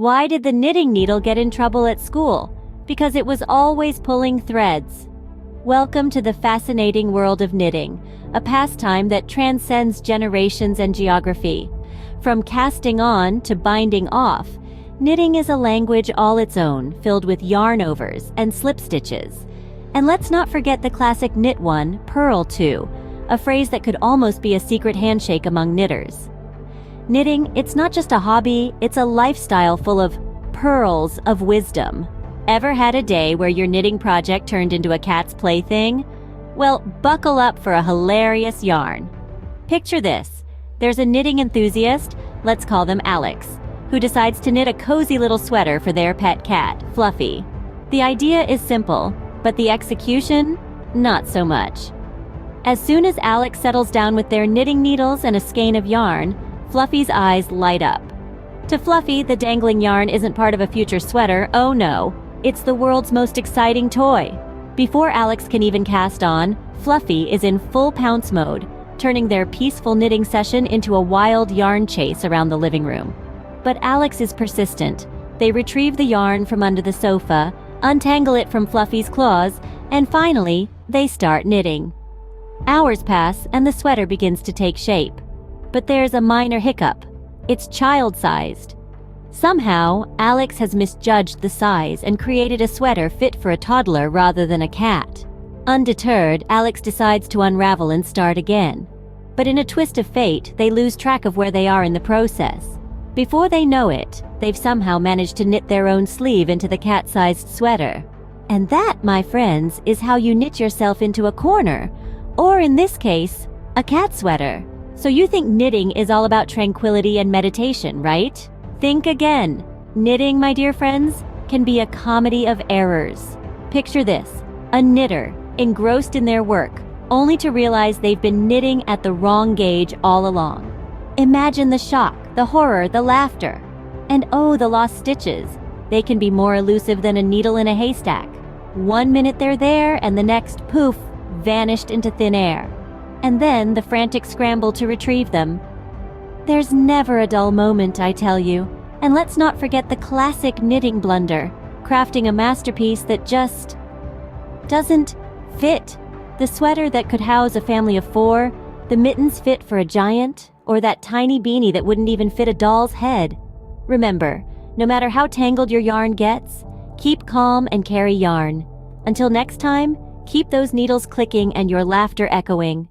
Why did the knitting needle get in trouble at school? Because it was always pulling threads. Welcome to the fascinating world of knitting, a pastime that transcends generations and geography. From casting on to binding off, knitting is a language all its own, filled with yarn overs and slip stitches. And let's not forget the classic knit one, purl two, a phrase that could almost be a secret handshake among knitters. Knitting, it's not just a hobby, it's a lifestyle full of pearls of wisdom. Ever had a day where your knitting project turned into a cat's plaything? Well, buckle up for a hilarious yarn. Picture this. There's a knitting enthusiast, let's call them Alex, who decides to knit a cozy little sweater for their pet cat, Fluffy. The idea is simple, but the execution, not so much. As soon as Alex settles down with their knitting needles and a skein of yarn, Fluffy's eyes light up. To Fluffy, the dangling yarn isn't part of a future sweater, oh no. It's the world's most exciting toy. Before Alex can even cast on, Fluffy is in full pounce mode, turning their peaceful knitting session into a wild yarn chase around the living room. But Alex is persistent. They retrieve the yarn from under the sofa, untangle it from Fluffy's claws, and finally, they start knitting. Hours pass and the sweater begins to take shape. But there's a minor hiccup. It's child-sized. Somehow, Alex has misjudged the size and created a sweater fit for a toddler rather than a cat. Undeterred, Alex decides to unravel and start again. But in a twist of fate, they lose track of where they are in the process. Before they know it, they've somehow managed to knit their own sleeve into the cat-sized sweater. And that, my friends, is how you knit yourself into a corner, or in this case, a cat sweater. So you think knitting is all about tranquility and meditation, right? Think again. Knitting, my dear friends, can be a comedy of errors. Picture this, a knitter engrossed in their work, only to realize they've been knitting at the wrong gauge all along. Imagine the shock, the horror, the laughter. And oh, the lost stitches. They can be more elusive than a needle in a haystack. 1 minute they're there, and the next, poof, vanished into thin air. And then the frantic scramble to retrieve them. There's never a dull moment, I tell you. And let's not forget the classic knitting blunder, crafting a masterpiece that just doesn't fit. The sweater that could house a family of 4, the mittens fit for a giant, or that tiny beanie that wouldn't even fit a doll's head. Remember, no matter how tangled your yarn gets, keep calm and carry yarn. Until next time, keep those needles clicking and your laughter echoing.